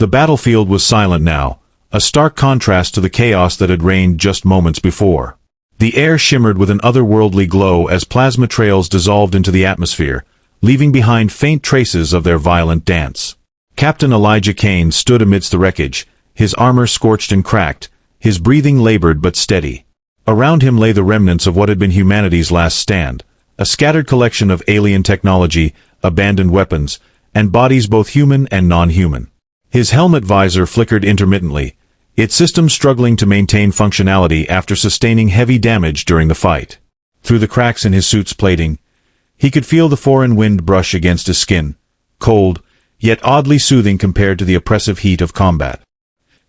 The battlefield was silent now, a stark contrast to the chaos that had reigned just moments before. The air shimmered with an otherworldly glow as plasma trails dissolved into the atmosphere, leaving behind faint traces of their violent dance. Captain Elijah Kane stood amidst the wreckage, his armor scorched and cracked, his breathing labored but steady. Around him lay the remnants of what had been humanity's last stand, a scattered collection of alien technology, abandoned weapons, and bodies both human and non-human. His helmet visor flickered intermittently, its system struggling to maintain functionality after sustaining heavy damage during the fight. Through the cracks in his suit's plating, he could feel the foreign wind brush against his skin, cold, yet oddly soothing compared to the oppressive heat of combat.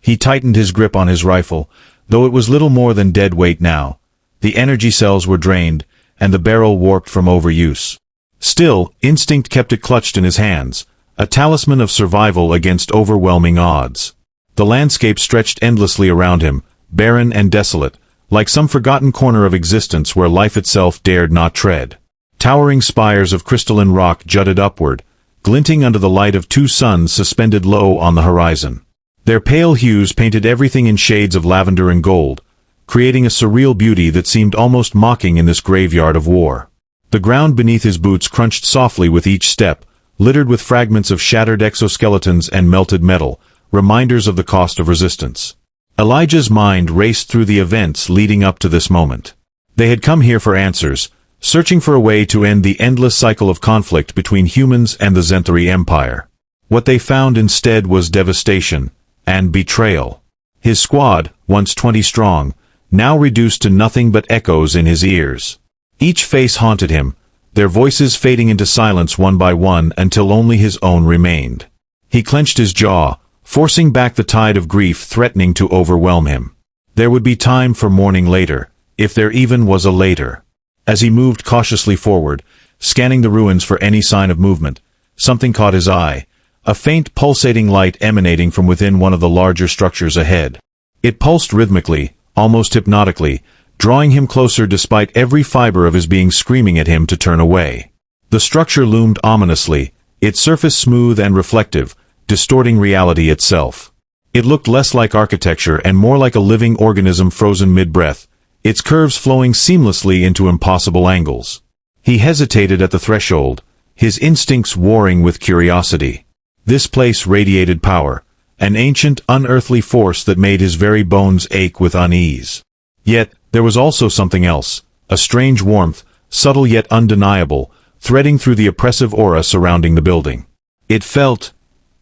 He tightened his grip on his rifle, though it was little more than dead weight now. The energy cells were drained, and the barrel warped from overuse. Still, instinct kept it clutched in his hands, a talisman of survival against overwhelming odds. The landscape stretched endlessly around him, barren and desolate, like some forgotten corner of existence where life itself dared not tread. Towering spires of crystalline rock jutted upward, glinting under the light of two suns suspended low on the horizon. Their pale hues painted everything in shades of lavender and gold, creating a surreal beauty that seemed almost mocking in this graveyard of war. The ground beneath his boots crunched softly with each step, littered with fragments of shattered exoskeletons and melted metal, reminders of the cost of resistance. Elijah's mind raced through the events leading up to this moment. They had come here for answers, searching for a way to end the endless cycle of conflict between humans and the Zenthari Empire. What they found instead was devastation and betrayal. His squad, once 20 strong, now reduced to nothing but echoes in his ears. Each face haunted him, their voices fading into silence one by one until only his own remained. He clenched his jaw, forcing back the tide of grief threatening to overwhelm him. There would be time for mourning later, if there even was a later. As he moved cautiously forward, scanning the ruins for any sign of movement, something caught his eye, a faint pulsating light emanating from within one of the larger structures ahead. It pulsed rhythmically, almost hypnotically, drawing him closer despite every fiber of his being screaming at him to turn away. The structure loomed ominously, its surface smooth and reflective, distorting reality itself. It looked less like architecture and more like a living organism frozen mid-breath, its curves flowing seamlessly into impossible angles. He hesitated at the threshold, his instincts warring with curiosity. This place radiated power, an ancient, unearthly force that made his very bones ache with unease. Yet, there was also something else, a strange warmth, subtle yet undeniable, threading through the oppressive aura surrounding the building. It felt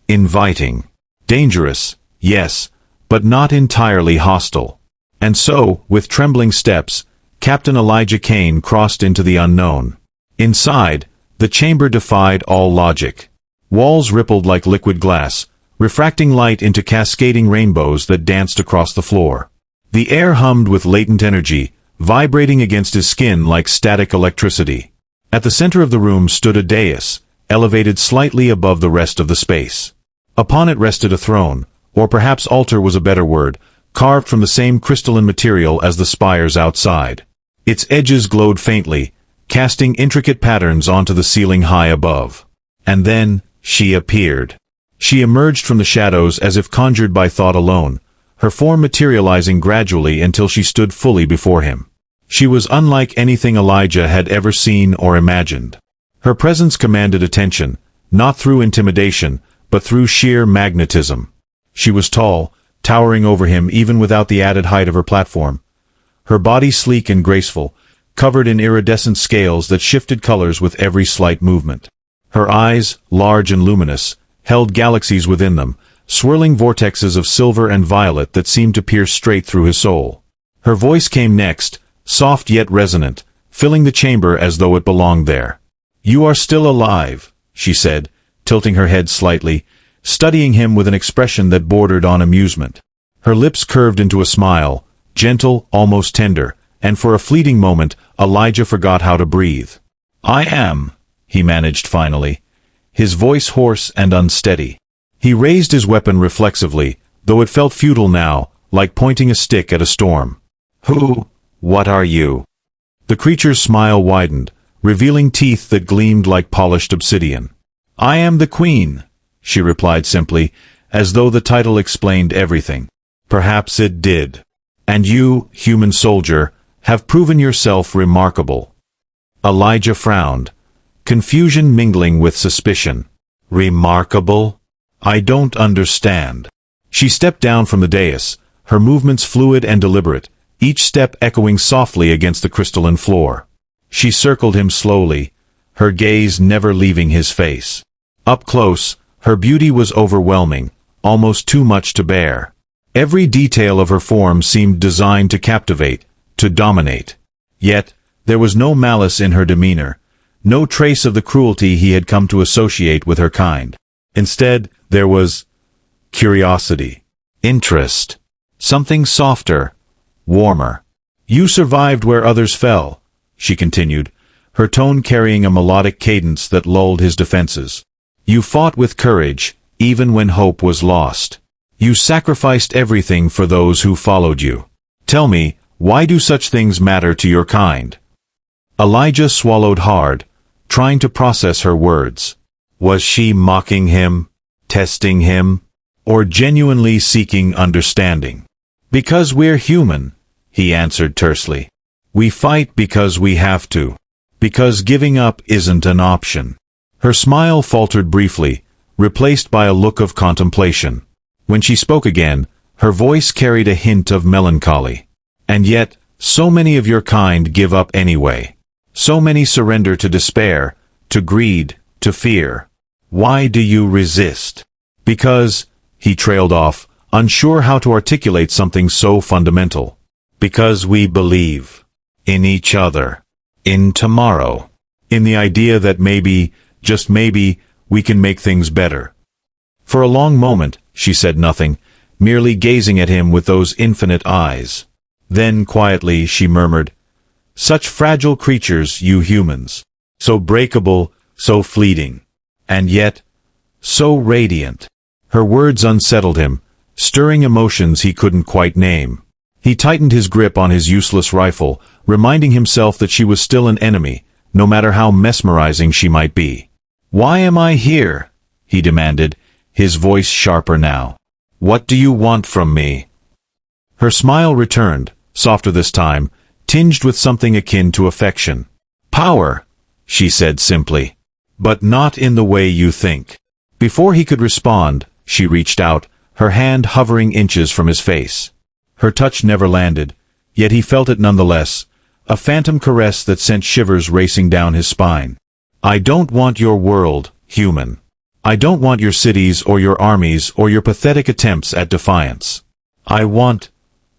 inviting. Dangerous, yes, but not entirely hostile. And so, with trembling steps, Captain Elijah Kane crossed into the unknown. Inside, the chamber defied all logic. Walls rippled like liquid glass, refracting light into cascading rainbows that danced across the floor. The air hummed with latent energy, vibrating against his skin like static electricity. At the center of the room stood a dais, elevated slightly above the rest of the space. Upon it rested a throne, or perhaps altar was a better word, carved from the same crystalline material as the spires outside. Its edges glowed faintly, casting intricate patterns onto the ceiling high above. And then, she appeared. She emerged from the shadows as if conjured by thought alone, her form materializing gradually until she stood fully before him. She was unlike anything Elijah had ever seen or imagined. Her presence commanded attention, not through intimidation, but through sheer magnetism. She was tall, towering over him even without the added height of her platform. Her body sleek and graceful, covered in iridescent scales that shifted colors with every slight movement. Her eyes, large and luminous, held galaxies within them, swirling vortexes of silver and violet that seemed to pierce straight through his soul. Her voice came next, soft yet resonant, filling the chamber as though it belonged there. "You are still alive," she said, tilting her head slightly, studying him with an expression that bordered on amusement. Her lips curved into a smile, gentle, almost tender, and for a fleeting moment, Elijah forgot how to breathe. "I am," he managed finally, his voice hoarse and unsteady. He raised his weapon reflexively, though it felt futile now, like pointing a stick at a storm. What are you?" The creature's smile widened, revealing teeth that gleamed like polished obsidian. "I am the queen," she replied simply, as though the title explained everything. Perhaps it did. And you, human soldier, have proven yourself remarkable. Elijah frowned, confusion mingling with suspicion. Remarkable? I don't understand. She stepped down from the dais, her movements fluid and deliberate, each step echoing softly against the crystalline floor. She circled him slowly, her gaze never leaving his face. Up close, her beauty was overwhelming, almost too much to bear. Every detail of her form seemed designed to captivate, to dominate. Yet, there was no malice in her demeanor, no trace of the cruelty he had come to associate with her kind. Instead, there was curiosity, interest, something softer, warmer. You survived where others fell, she continued, her tone carrying a melodic cadence that lulled his defenses. You fought with courage, even when hope was lost. You sacrificed everything for those who followed you. Tell me, why do such things matter to your kind? Elijah swallowed hard, trying to process her words. Was she mocking him, testing him, or genuinely seeking understanding? Because we're human, he answered tersely. We fight because we have to. Because giving up isn't an option. Her smile faltered briefly, replaced by a look of contemplation. When she spoke again, her voice carried a hint of melancholy. And yet, so many of your kind give up anyway. So many surrender to despair, to greed, to fear. Why do you resist? Because, he trailed off, unsure how to articulate something so fundamental. Because we believe. In each other. In tomorrow. In the idea that maybe, just maybe, we can make things better. For a long moment, she said nothing, merely gazing at him with those infinite eyes. Then quietly she murmured, "Such fragile creatures, you humans. So breakable, so fleeting. And yet, so radiant." Her words unsettled him, stirring emotions he couldn't quite name. He tightened his grip on his useless rifle, reminding himself that she was still an enemy, no matter how mesmerizing she might be. "Why am I here?" he demanded, his voice sharper now. "What do you want from me?" Her smile returned, softer this time, tinged with something akin to affection. "Power," she said simply. "But not in the way you think." Before he could respond, she reached out, her hand hovering inches from his face. Her touch never landed, yet he felt it nonetheless, a phantom caress that sent shivers racing down his spine. "I don't want your world, human. I don't want your cities or your armies or your pathetic attempts at defiance. I want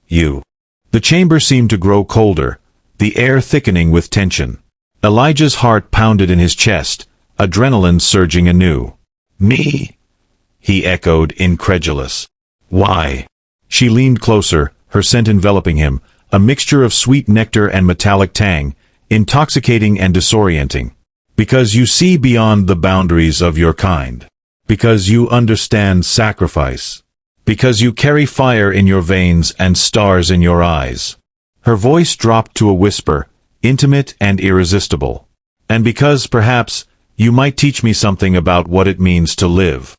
you." The chamber seemed to grow colder, the air thickening with tension. Elijah's heart pounded in his chest, adrenaline surging anew. "Me?" he echoed, incredulous. "Why?" She leaned closer, her scent enveloping him, a mixture of sweet nectar and metallic tang, intoxicating and disorienting. "Because you see beyond the boundaries of your kind. Because you understand sacrifice. Because you carry fire in your veins and stars in your eyes." Her voice dropped to a whisper, intimate and irresistible. "And because, perhaps, you might teach me something about what it means to live."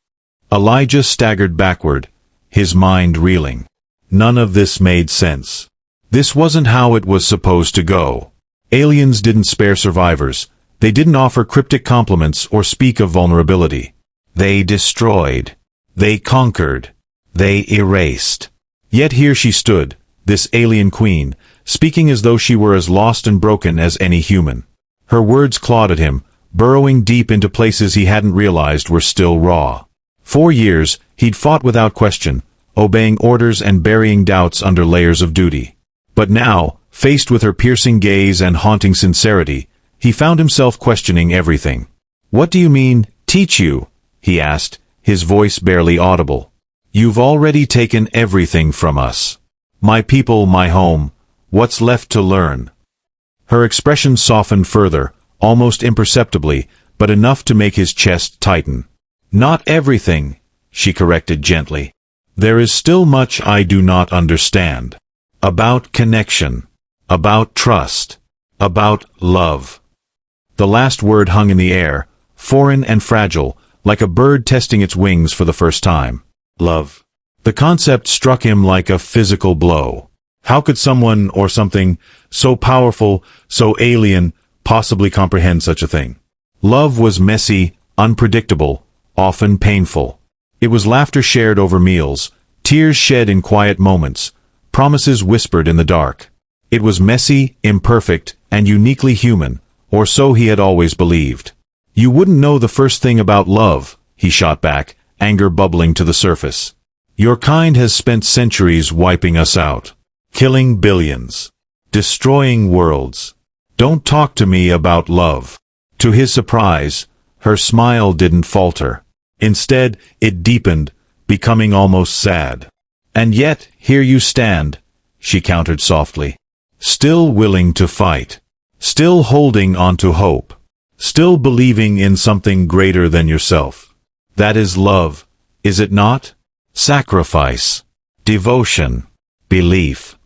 Elijah staggered backward, his mind reeling. None of this made sense. This wasn't how it was supposed to go. Aliens didn't spare survivors. They didn't offer cryptic compliments or speak of vulnerability. They destroyed. They conquered. They erased. Yet here she stood, this alien queen, speaking as though she were as lost and broken as any human. Her words clawed at him, burrowing deep into places he hadn't realized were still raw. 4 years, he'd fought without question, obeying orders and burying doubts under layers of duty. But now, faced with her piercing gaze and haunting sincerity, he found himself questioning everything. "What do you mean, teach you?" he asked, his voice barely audible. "You've already taken everything from us. My people, my home. What's left to learn?" Her expression softened further, almost imperceptibly, but enough to make his chest tighten. "Not everything," she corrected gently. "There is still much I do not understand. About connection. About trust. About love." The last word hung in the air, foreign and fragile, like a bird testing its wings for the first time. Love. The concept struck him like a physical blow. How could someone or something so powerful, so alien, possibly comprehend such a thing? Love was messy, unpredictable, often painful. It was laughter shared over meals, tears shed in quiet moments, promises whispered in the dark. It was messy, imperfect, and uniquely human, or so he had always believed. You wouldn't know the first thing about love, he shot back, anger bubbling to the surface. Your kind has spent centuries wiping us out, killing billions, destroying worlds. Don't talk to me about love. To his surprise, her smile didn't falter. Instead, it deepened, becoming almost sad. And yet, here you stand, she countered softly. Still willing to fight. Still holding on to hope. Still believing in something greater than yourself. That is love, is it not? Sacrifice. Devotion. Belief.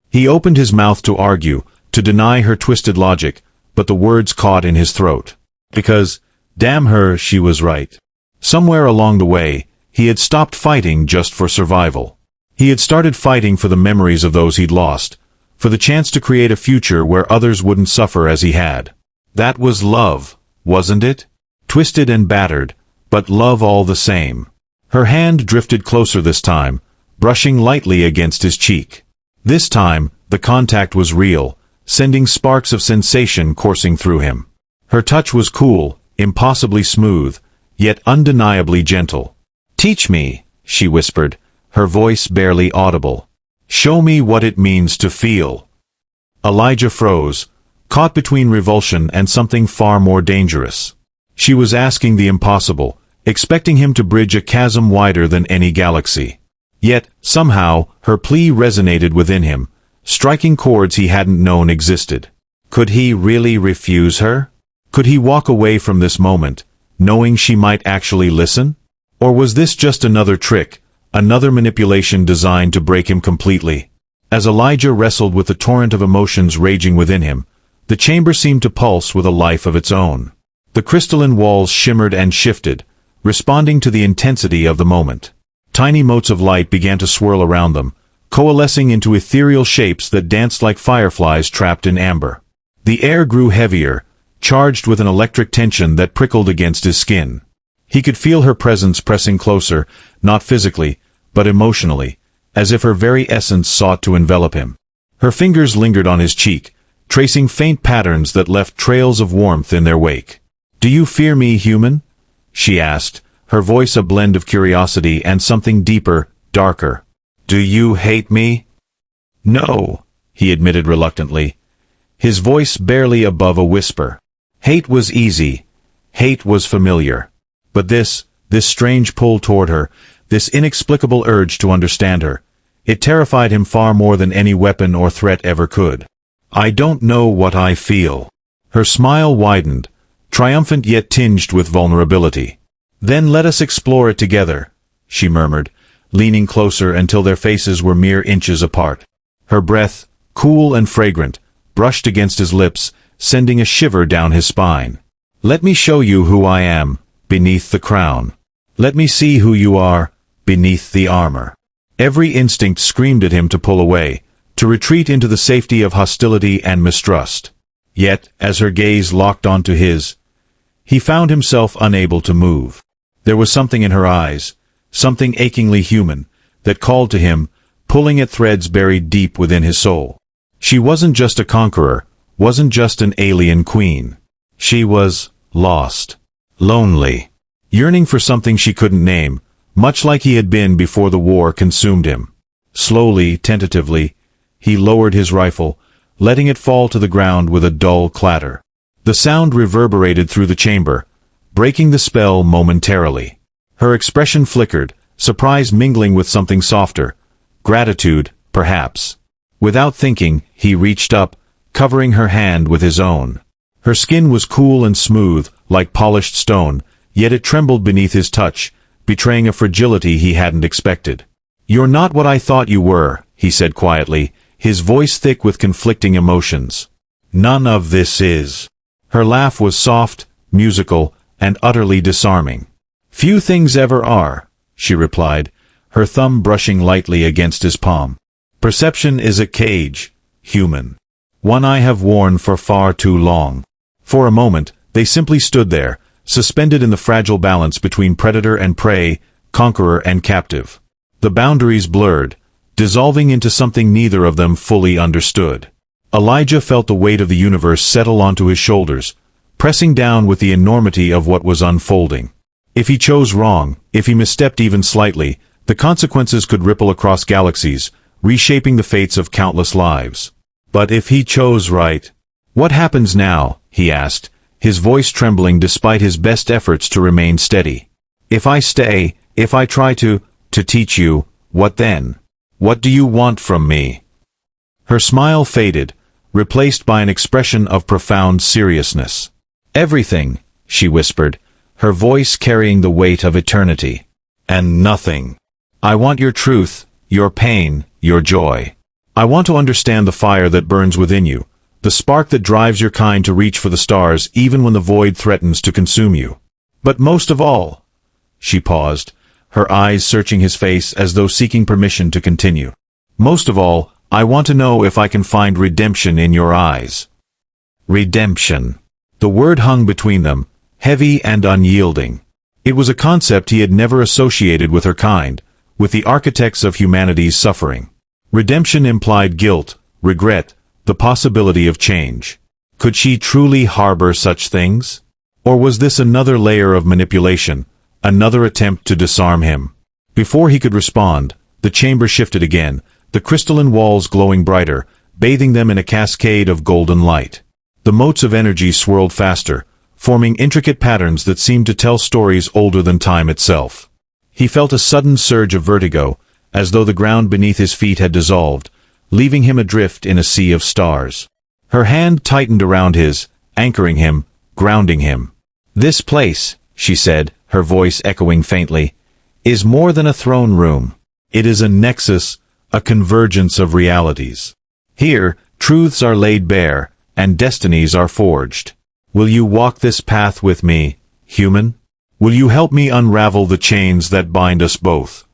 He opened his mouth to argue, to deny her twisted logic, but the words caught in his throat. Because, damn her, she was right. Somewhere along the way, he had stopped fighting just for survival. He had started fighting for the memories of those he'd lost, for the chance to create a future where others wouldn't suffer as he had. That was love, wasn't it? Twisted and battered, but love all the same. Her hand drifted closer this time, brushing lightly against his cheek. This time, the contact was real, sending sparks of sensation coursing through him. Her touch was cool, impossibly smooth, yet undeniably gentle. "Teach me," she whispered, her voice barely audible. "Show me what it means to feel." Elijah froze, caught between revulsion and something far more dangerous. She was asking the impossible, expecting him to bridge a chasm wider than any galaxy. Yet, somehow, her plea resonated within him, striking chords he hadn't known existed. Could he really refuse her? Could he walk away from this moment, knowing she might actually listen? Or was this just another trick, another manipulation designed to break him completely? As Elijah wrestled with the torrent of emotions raging within him, the chamber seemed to pulse with a life of its own. The crystalline walls shimmered and shifted, responding to the intensity of the moment. Tiny motes of light began to swirl around them, coalescing into ethereal shapes that danced like fireflies trapped in amber. The air grew heavier, charged with an electric tension that prickled against his skin. He could feel her presence pressing closer, not physically, but emotionally, as if her very essence sought to envelop him. Her fingers lingered on his cheek, tracing faint patterns that left trails of warmth in their wake. "Do you fear me, human?" she asked, her voice a blend of curiosity and something deeper, darker. "Do you hate me?" "No," he admitted reluctantly, his voice barely above a whisper. Hate was easy. Hate was familiar. But this strange pull toward her, this inexplicable urge to understand her, it terrified him far more than any weapon or threat ever could. "I don't know what I feel." Her smile widened, triumphant yet tinged with vulnerability. "Then let us explore it together," she murmured, leaning closer until their faces were mere inches apart. Her breath, cool and fragrant, brushed against his lips, sending a shiver down his spine. "Let me show you who I am, beneath the crown. Let me see who you are, beneath the armor." Every instinct screamed at him to pull away, to retreat into the safety of hostility and mistrust. Yet, as her gaze locked onto his, he found himself unable to move. There was something in her eyes, something achingly human, that called to him, pulling at threads buried deep within his soul. She wasn't just a conqueror, wasn't just an alien queen. She was lost, lonely, yearning for something she couldn't name, much like he had been before the war consumed him. Slowly, tentatively, he lowered his rifle, letting it fall to the ground with a dull clatter. The sound reverberated through the chamber, breaking the spell momentarily. Her expression flickered, surprise mingling with something softer, gratitude, perhaps. Without thinking, he reached up, covering her hand with his own. Her skin was cool and smooth, like polished stone, yet it trembled beneath his touch, betraying a fragility he hadn't expected. "You're not what I thought you were," he said quietly, his voice thick with conflicting emotions. "None of this is." Her laugh was soft, musical, and utterly disarming. "Few things ever are," she replied, her thumb brushing lightly against his palm. Perception is a cage, human. One I have worn for far too long. For a moment, they simply stood there, suspended in the fragile balance between predator and prey, conqueror and captive. The boundaries blurred, dissolving into something neither of them fully understood. Elijah felt the weight of the universe settle onto his shoulders, pressing down with the enormity of what was unfolding. If he chose wrong, if he misstepped even slightly, the consequences could ripple across galaxies, reshaping the fates of countless lives. But if he chose right, what happens now? He asked, his voice trembling despite his best efforts to remain steady. If I stay, if I try to teach you, what then? What do you want from me? Her smile faded, replaced by an expression of profound seriousness. Everything, she whispered, her voice carrying the weight of eternity. And nothing. I want your truth, your pain, your joy. I want to understand the fire that burns within you, the spark that drives your kind to reach for the stars even when the void threatens to consume you. But most of all, she paused, her eyes searching his face as though seeking permission to continue. Most of all, I want to know if I can find redemption in your eyes. Redemption. The word hung between them, heavy and unyielding. It was a concept he had never associated with her kind, with the architects of humanity's suffering. Redemption implied guilt, regret, the possibility of change. Could she truly harbor such things? Or was this another layer of manipulation, another attempt to disarm him? Before he could respond, the chamber shifted again, the crystalline walls glowing brighter, bathing them in a cascade of golden light. The motes of energy swirled faster, forming intricate patterns that seemed to tell stories older than time itself. He felt a sudden surge of vertigo, as though the ground beneath his feet had dissolved, leaving him adrift in a sea of stars. Her hand tightened around his, anchoring him, grounding him. This place, she said, her voice echoing faintly, is more than a throne room. It is a nexus, a convergence of realities. Here, truths are laid bare, and destinies are forged. Will you walk this path with me, human? Will you help me unravel the chains that bind us both?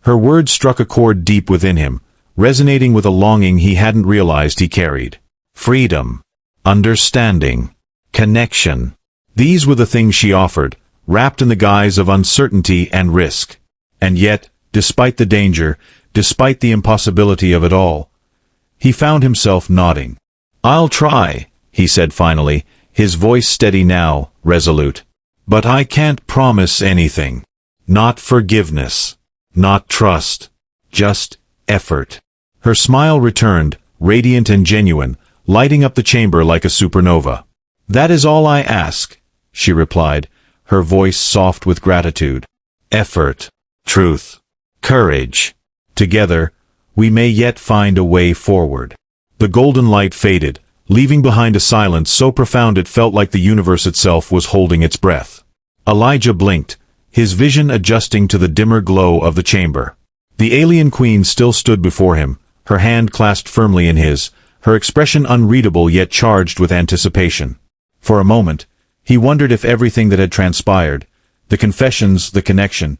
Her words struck a chord deep within him, resonating with a longing he hadn't realized he carried. Freedom, understanding, connection. These were the things she offered, wrapped in the guise of uncertainty and risk. And yet, despite the danger, despite the impossibility of it all, he found himself nodding. I'll try, he said finally, his voice steady now, resolute. But I can't promise anything. Not forgiveness. Not trust. Just effort. Her smile returned, radiant and genuine, lighting up the chamber like a supernova. That is all I ask, she replied, her voice soft with gratitude. Effort. Truth. Courage. Together, we may yet find a way forward. The golden light faded, leaving behind a silence so profound it felt like the universe itself was holding its breath. Elijah blinked, his vision adjusting to the dimmer glow of the chamber. The alien queen still stood before him, her hand clasped firmly in his, her expression unreadable yet charged with anticipation. For a moment, he wondered if everything that had transpired, the confessions, the connection,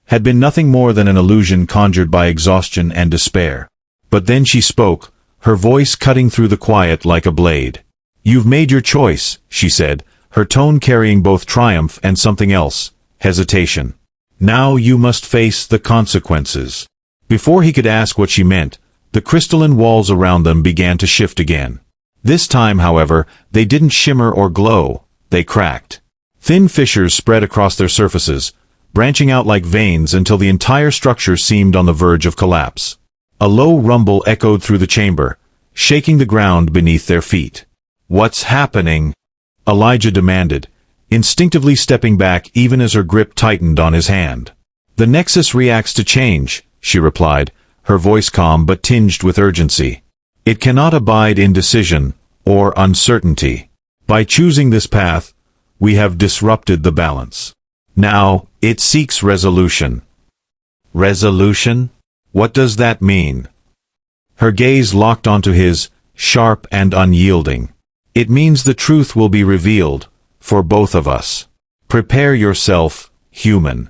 had been nothing more than an illusion conjured by exhaustion and despair. But then she spoke, her voice cutting through the quiet like a blade. You've made your choice, she said, her tone carrying both triumph and something else, hesitation. Now you must face the consequences. Before he could ask what she meant, the crystalline walls around them began to shift again. This time, however, they didn't shimmer or glow, they cracked. Thin fissures spread across their surfaces, branching out like veins until the entire structure seemed on the verge of collapse. A low rumble echoed through the chamber, shaking the ground beneath their feet. What's happening? Elijah demanded, instinctively stepping back even as her grip tightened on his hand. The nexus reacts to change, she replied, her voice calm but tinged with urgency. It cannot abide in indecision or uncertainty. By choosing this path, we have disrupted the balance. Now, it seeks resolution. Resolution? What does that mean? Her gaze locked onto his, sharp and unyielding. It means the truth will be revealed, for both of us. Prepare yourself, human.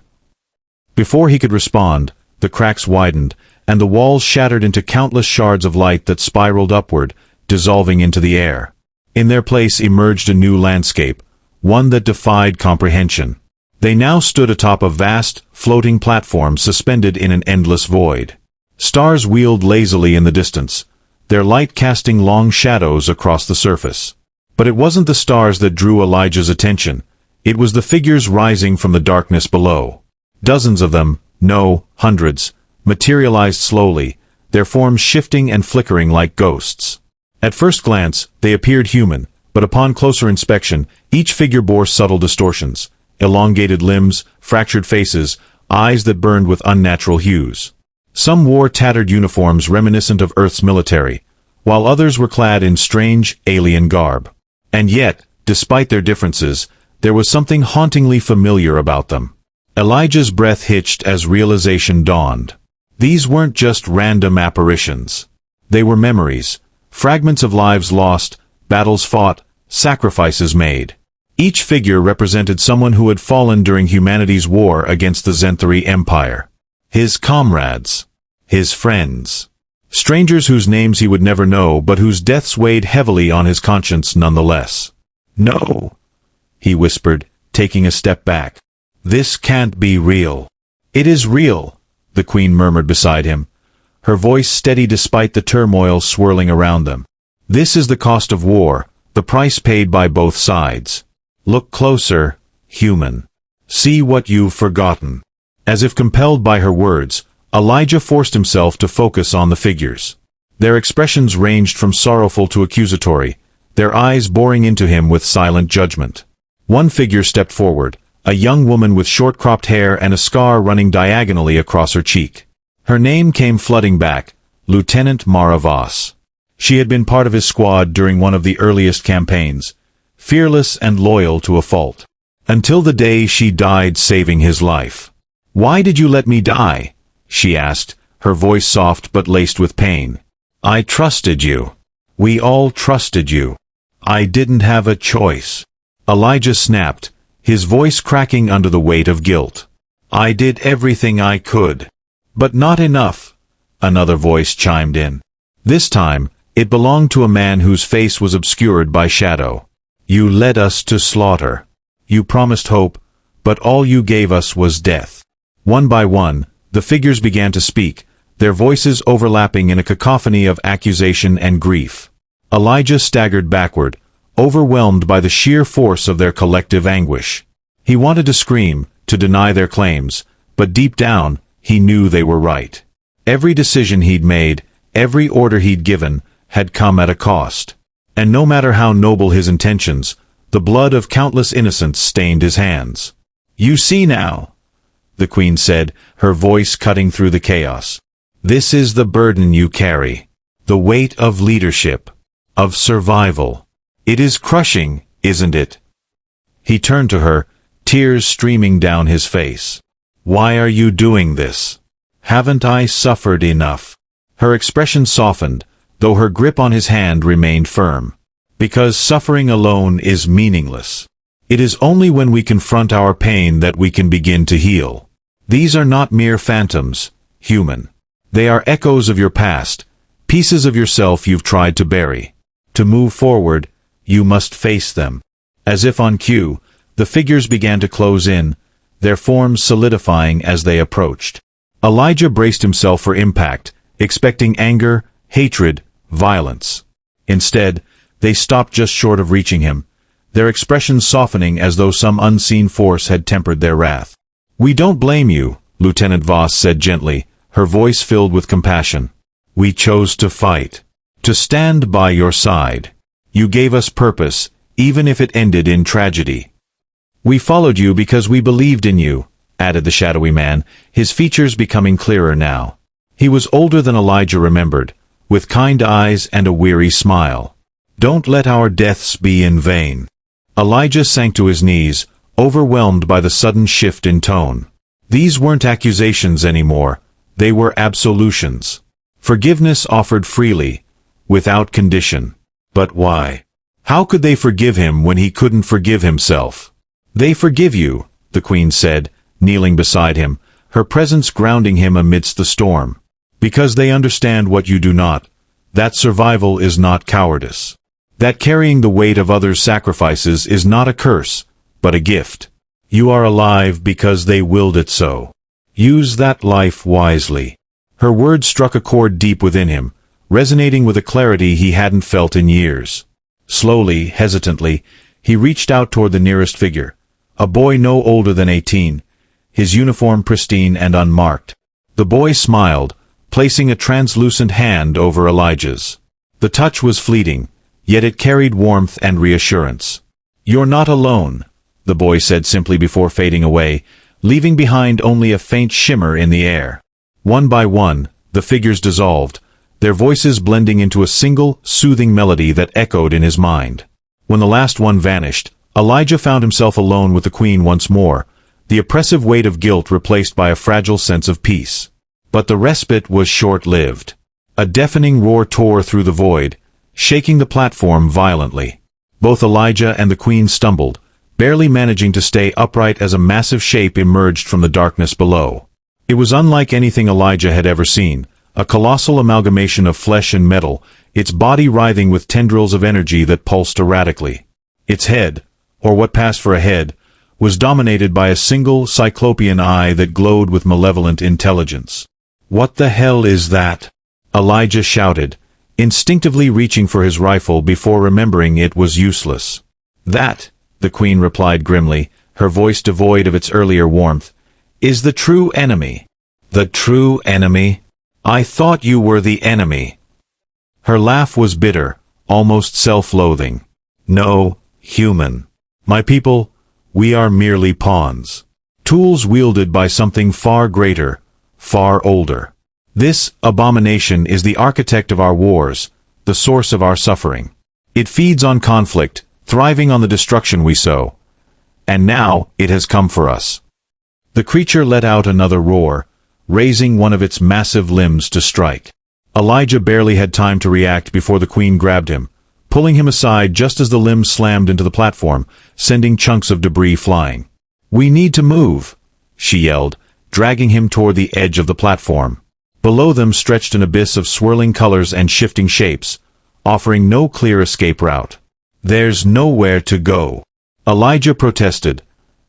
Before he could respond, the cracks widened, and the walls shattered into countless shards of light that spiraled upward, dissolving into the air. In their place emerged a new landscape, one that defied comprehension. They now stood atop a vast, floating platform suspended in an endless void. Stars wheeled lazily in the distance, their light casting long shadows across the surface. But it wasn't the stars that drew Elijah's attention. It was the figures rising from the darkness below. Dozens of them, no, hundreds, materialized slowly, their forms shifting and flickering like ghosts. At first glance, they appeared human, but upon closer inspection, each figure bore subtle distortions, elongated limbs, fractured faces, eyes that burned with unnatural hues. Some wore tattered uniforms reminiscent of Earth's military, while others were clad in strange, alien garb. And yet, despite their differences, there was something hauntingly familiar about them. Elijah's breath hitched as realization dawned. These weren't just random apparitions. They were memories, fragments of lives lost, battles fought, sacrifices made. Each figure represented someone who had fallen during humanity's war against the Zenthari Empire. His comrades. His friends. Strangers whose names he would never know but whose deaths weighed heavily on his conscience nonetheless. "No," he whispered, taking a step back. "This can't be real." "It is real," the Queen murmured beside him, her voice steady despite the turmoil swirling around them. "This is the cost of war, the price paid by both sides. Look closer, human. See what you've forgotten." As if compelled by her words, Elijah forced himself to focus on the figures. Their expressions ranged from sorrowful to accusatory, their eyes boring into him with silent judgment. One figure stepped forward, a young woman with short-cropped hair and a scar running diagonally across her cheek. Her name came flooding back, Lieutenant Mara Voss. She had been part of his squad during one of the earliest campaigns, fearless and loyal to a fault. Until the day she died saving his life. "Why did you let me die?" she asked, her voice soft but laced with pain. "I trusted you. We all trusted you. I didn't have a choice." Elijah snapped, his voice cracking under the weight of guilt. "I did everything I could. But not enough," another voice chimed in. This time, it belonged to a man whose face was obscured by shadow. "You led us to slaughter. You promised hope, but all you gave us was death." One by one, the figures began to speak, their voices overlapping in a cacophony of accusation and grief. Elijah staggered backward, overwhelmed by the sheer force of their collective anguish. He wanted to scream, to deny their claims, but deep down, he knew they were right. Every decision he'd made, every order he'd given, had come at a cost. And no matter how noble his intentions, the blood of countless innocents stained his hands. "You see now," the Queen said, her voice cutting through the chaos. "This is the burden you carry. The weight of leadership. Of survival. It is crushing, isn't it?" He turned to her, tears streaming down his face. "Why are you doing this? Haven't I suffered enough?" Her expression softened, though her grip on his hand remained firm. "Because suffering alone is meaningless. It is only when we confront our pain that we can begin to heal. These are not mere phantoms, human. They are echoes of your past, pieces of yourself you've tried to bury. To move forward, you must face them." As if on cue, the figures began to close in, their forms solidifying as they approached. Elijah braced himself for impact, expecting anger, hatred, violence. Instead, they stopped just short of reaching him, their expressions softening as though some unseen force had tempered their wrath. "We don't blame you," Lieutenant Voss said gently, her voice filled with compassion. "We chose to fight. To stand by your side. You gave us purpose, even if it ended in tragedy. We followed you because we believed in you," added the shadowy man, his features becoming clearer now. He was older than Elijah remembered, with kind eyes and a weary smile. "Don't let our deaths be in vain." Elijah sank to his knees, overwhelmed by the sudden shift in tone. These weren't accusations anymore, they were absolutions. Forgiveness offered freely, without condition. But why? How could they forgive him when he couldn't forgive himself? "They forgive you," the Queen said, kneeling beside him, her presence grounding him amidst the storm. Because they understand what you do not, that survival is not cowardice. That carrying the weight of others' sacrifices is not a curse, but a gift. You are alive because they willed it so. Use that life wisely. Her words struck a chord deep within him, resonating with a clarity he hadn't felt in years. Slowly, hesitantly, he reached out toward the nearest figure, a boy no older than 18, his uniform pristine and unmarked. The boy smiled, placing a translucent hand over Elijah's. The touch was fleeting, yet it carried warmth and reassurance. "You're not alone," the boy said simply before fading away, leaving behind only a faint shimmer in the air. One by one, the figures dissolved, their voices blending into a single, soothing melody that echoed in his mind. When the last one vanished, Elijah found himself alone with the queen once more, the oppressive weight of guilt replaced by a fragile sense of peace. But the respite was short-lived. A deafening roar tore through the void, shaking the platform violently. Both Elijah and the queen stumbled, barely managing to stay upright as a massive shape emerged from the darkness below. It was unlike anything Elijah had ever seen, a colossal amalgamation of flesh and metal, its body writhing with tendrils of energy that pulsed erratically. Its head, or what passed for a head, was dominated by a single cyclopean eye that glowed with malevolent intelligence. "What the hell is that?" Elijah shouted, instinctively reaching for his rifle before remembering it was useless. "That," the queen replied grimly, her voice devoid of its earlier warmth, "is the true enemy." "The true enemy? I thought you were the enemy." Her laugh was bitter, almost self-loathing. "No, human. My people, we are merely pawns. Tools wielded by something far greater, far older. This abomination is the architect of our wars, the source of our suffering. It feeds on conflict, thriving on the destruction we sow. And now it has come for us." The creature let out another roar, raising one of its massive limbs to strike. Elijah barely had time to react before the queen grabbed him, pulling him aside just as the limb slammed into the platform, sending chunks of debris flying. "We need to move," she yelled, dragging him toward the edge of the platform. Below them stretched an abyss of swirling colors and shifting shapes, offering no clear escape route. "There's nowhere to go," Elijah protested,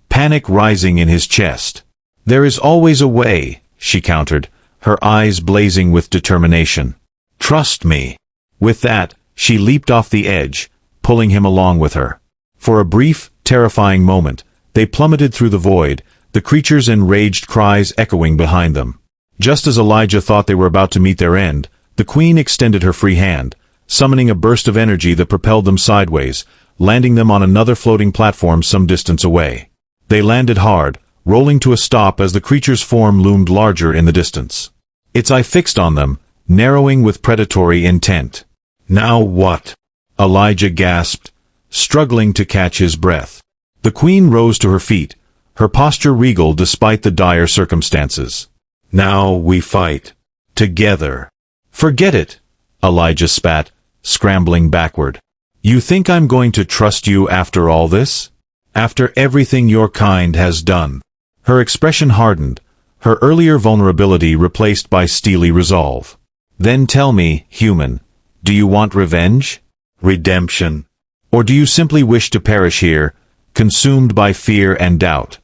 panic rising in his chest. "There is always a way," she countered, her eyes blazing with determination. "Trust me." With that, she leaped off the edge, pulling him along with her. For a brief, terrifying moment, they plummeted through the void, the creature's enraged cries echoing behind them. Just as Elijah thought they were about to meet their end, the queen extended her free hand, summoning a burst of energy that propelled them sideways, landing them on another floating platform some distance away. They landed hard, rolling to a stop as the creature's form loomed larger in the distance. Its eye fixed on them, narrowing with predatory intent. "Now what?" Elijah gasped, struggling to catch his breath. The queen rose to her feet, her posture regal despite the dire circumstances. "Now we fight. Together." "Forget it," Elijah spat, scrambling backward. "You think I'm going to trust you after all this? After everything your kind has done?" Her expression hardened, her earlier vulnerability replaced by steely resolve. "Then tell me, human, do you want revenge? Redemption? Or do you simply wish to perish here, consumed by fear and doubt?"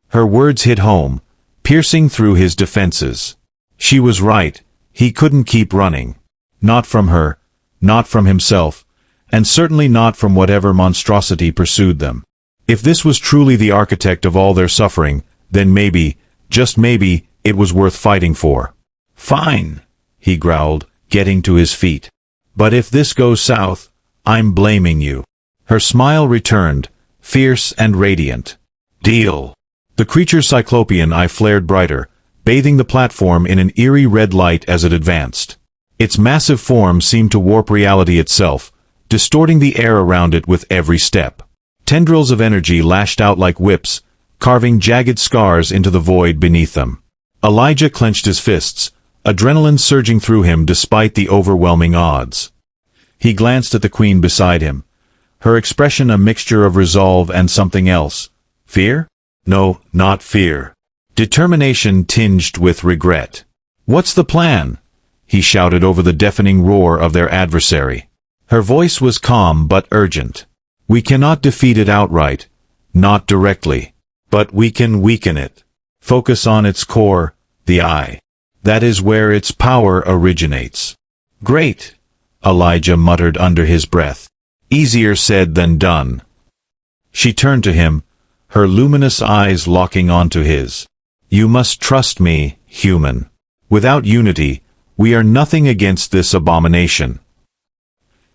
Her words hit home, piercing through his defenses. She was right, he couldn't keep running. Not from her, not from himself, and certainly not from whatever monstrosity pursued them. If this was truly the architect of all their suffering, then maybe, just maybe, it was worth fighting for. "Fine," he growled, getting to his feet. "But if this goes south, I'm blaming you." Her smile returned, fierce and radiant. "Deal." The creature's cyclopean eye flared brighter, bathing the platform in an eerie red light as it advanced. Its massive form seemed to warp reality itself, distorting the air around it with every step. Tendrils of energy lashed out like whips, carving jagged scars into the void beneath them. Elijah clenched his fists, adrenaline surging through him despite the overwhelming odds. He glanced at the queen beside him, her expression a mixture of resolve and something else. Fear? No, not fear. determination tinged with regret. "What's the plan?" he shouted over the deafening roar of their adversary. Her voice was calm but urgent. "We cannot defeat it outright, not directly. But we can weaken it. Focus on its core, the eye. That is where its power originates." "Great," Elijah muttered under his breath. "Easier said than done." She turned to him, her luminous eyes locking onto his. "You must trust me, human. Without unity, we are nothing against this abomination."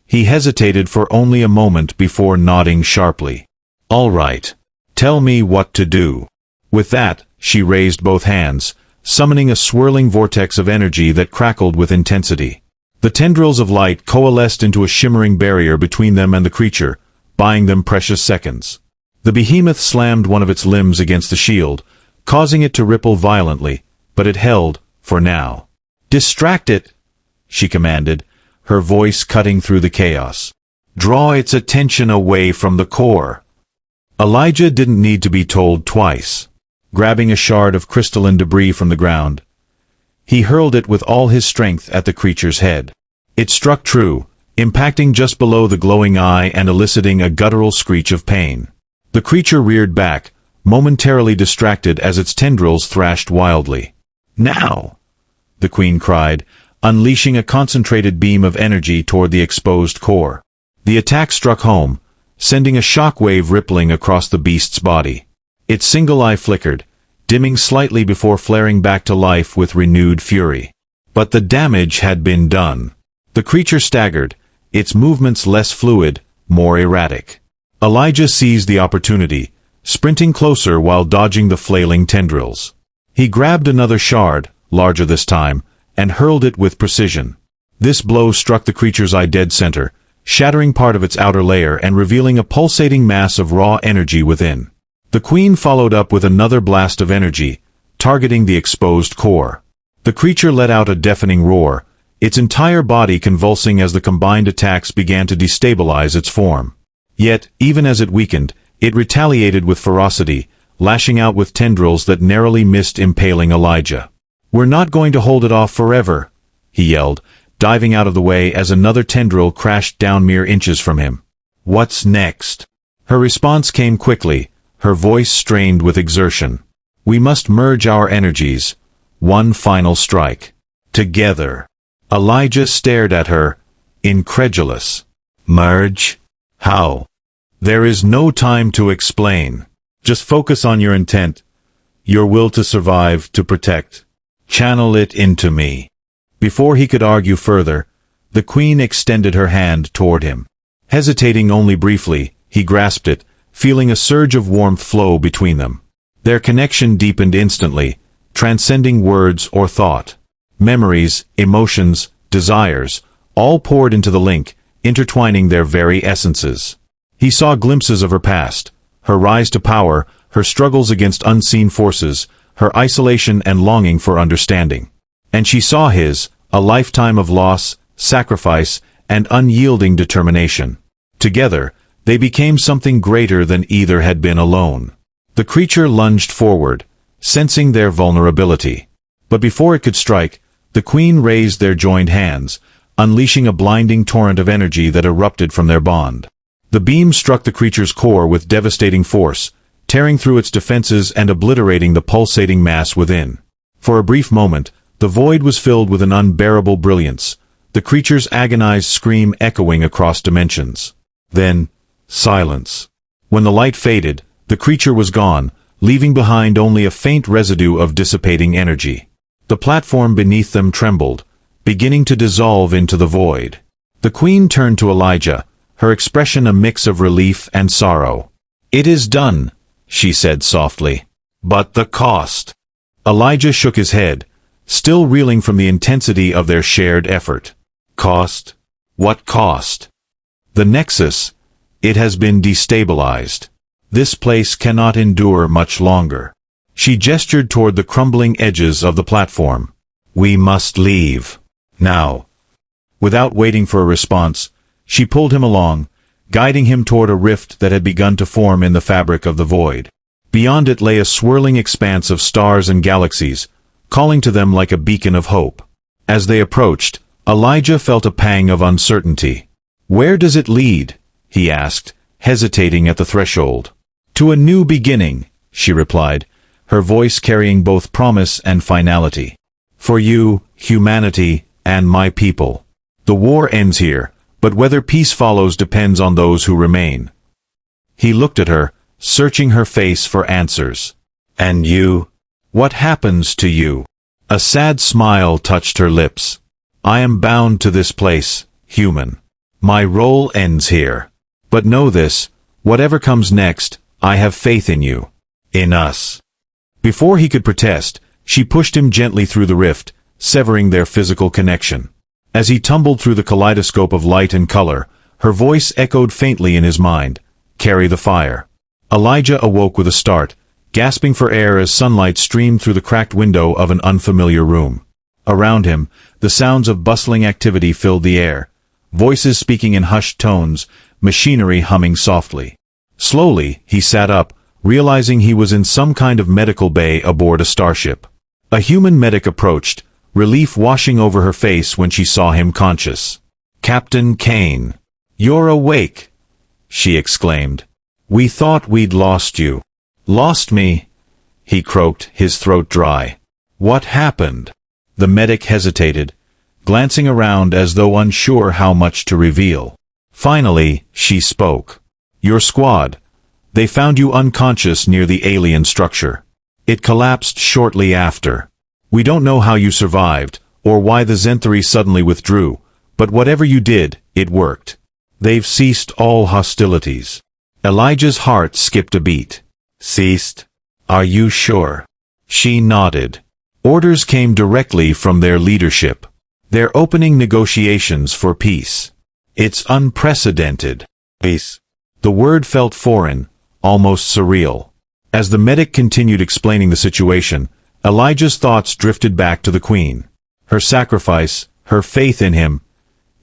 He hesitated for only a moment before nodding sharply. "All right. Tell me what to do." With that, she raised both hands, summoning a swirling vortex of energy that crackled with intensity. The tendrils of light coalesced into a shimmering barrier between them and the creature, buying them precious seconds. The behemoth slammed one of its limbs against the shield, causing it to ripple violently, but it held, for now. "Distract it," she commanded, her voice cutting through the chaos. "Draw its attention away from the core." Elijah didn't need to be told twice. Grabbing a shard of crystalline debris from the ground, he hurled it with all his strength at the creature's head. It struck true, impacting just below the glowing eye and eliciting a guttural screech of pain. The creature reared back, momentarily distracted as its tendrils thrashed wildly. "Now!" the queen cried, unleashing a concentrated beam of energy toward the exposed core. The attack struck home, sending a shockwave rippling across the beast's body. Its single eye flickered, dimming slightly before flaring back to life with renewed fury. But the damage had been done. The creature staggered, its movements less fluid, more erratic. Elijah seized the opportunity, sprinting closer while dodging the flailing tendrils. He grabbed another shard, larger this time, and hurled it with precision. This blow struck the creature's eye dead center, shattering part of its outer layer and revealing a pulsating mass of raw energy within. The queen followed up with another blast of energy, targeting the exposed core. The creature let out a deafening roar, its entire body convulsing as the combined attacks began to destabilize its form. Yet, even as it weakened, it retaliated with ferocity, lashing out with tendrils that narrowly missed impaling Elijah. "We're not going to hold it off forever," he yelled, diving out of the way as another tendril crashed down mere inches from him. "What's next?" Her response came quickly, her voice strained with exertion. "We must merge our energies. One final strike. Together." Elijah stared at her, incredulous. "Merge? How?" "There is no time to explain. Just focus on your intent, your will to survive, to protect. Channel it into me." Before he could argue further, the queen extended her hand toward him. Hesitating only briefly, he grasped it, feeling a surge of warmth flow between them. Their connection deepened instantly, transcending words or thought. Memories, emotions, desires, all poured into the link, intertwining their very essences. He saw glimpses of her past, her rise to power, her struggles against unseen forces, her isolation and longing for understanding. And she saw his, a lifetime of loss, sacrifice, and unyielding determination. Together, they became something greater than either had been alone. The creature lunged forward, sensing their vulnerability. But before it could strike, the queen raised their joined hands, unleashing a blinding torrent of energy that erupted from their bond. The beam struck the creature's core with devastating force, tearing through its defenses and obliterating the pulsating mass within. For a brief moment, the void was filled with an unbearable brilliance, the creature's agonized scream echoing across dimensions. Then, silence. When the light faded, the creature was gone, leaving behind only a faint residue of dissipating energy. The platform beneath them trembled, beginning to dissolve into the void. The queen turned to Elijah, her expression a mix of relief and sorrow. "It is done," she said softly. "But the cost." Elijah shook his head, still reeling from the intensity of their shared effort. "Cost? What cost?" "The nexus. It has been destabilized. This place cannot endure much longer." She gestured toward the crumbling edges of the platform. "We must leave. Now." Without waiting for a response, she pulled him along, guiding him toward a rift that had begun to form in the fabric of the void. Beyond it lay a swirling expanse of stars and galaxies, calling to them like a beacon of hope. As they approached, Elijah felt a pang of uncertainty. "Where does it lead?" he asked, hesitating at the threshold. "To a new beginning," she replied, her voice carrying both promise and finality. "For you, humanity, and my people. The war ends here, but whether peace follows depends on those who remain." He looked at her, searching her face for answers. "And you? What happens to you?" A sad smile touched her lips. "I am bound to this place, human. My role ends here. But know this, whatever comes next, I have faith in you. In us." Before he could protest, she pushed him gently through the rift, severing their physical connection. As he tumbled through the kaleidoscope of light and color, her voice echoed faintly in his mind, "Carry the fire." Elijah awoke with a start, gasping for air as sunlight streamed through the cracked window of an unfamiliar room. Around him, the sounds of bustling activity filled the air, voices speaking in hushed tones, machinery humming softly. Slowly, he sat up, realizing he was in some kind of medical bay aboard a starship. A human medic approached, relief washing over her face when she saw him conscious. "Captain Kane, you're awake," she exclaimed. "We thought we'd lost you." "Lost me?" he croaked, his throat dry. "What happened?" The medic hesitated, glancing around as though unsure how much to reveal. Finally, she spoke. "Your squad. They found you unconscious near the alien structure. It collapsed shortly after. We don't know how you survived, or why the Zenthari suddenly withdrew, but whatever you did, it worked. They've ceased all hostilities." Elijah's heart skipped a beat. "Ceased? Are you sure?" She nodded. "Orders came directly from their leadership. They're opening negotiations for peace. It's unprecedented." "Peace?" The word felt foreign, almost surreal. As the medic continued explaining the situation, Elijah's thoughts drifted back to the Queen. Her sacrifice, her faith in him,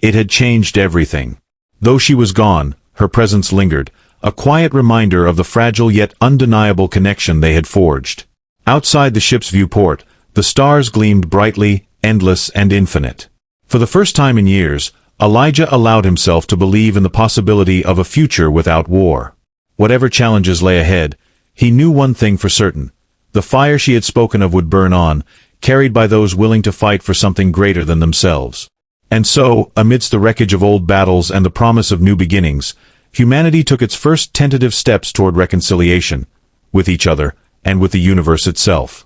it had changed everything. Though she was gone, her presence lingered, a quiet reminder of the fragile yet undeniable connection they had forged. Outside the ship's viewport, the stars gleamed brightly, endless and infinite. For the first time in years, Elijah allowed himself to believe in the possibility of a future without war. Whatever challenges lay ahead, he knew one thing for certain. The fire she had spoken of would burn on, carried by those willing to fight for something greater than themselves. And so, amidst the wreckage of old battles and the promise of new beginnings, humanity took its first tentative steps toward reconciliation, with each other, and with the universe itself.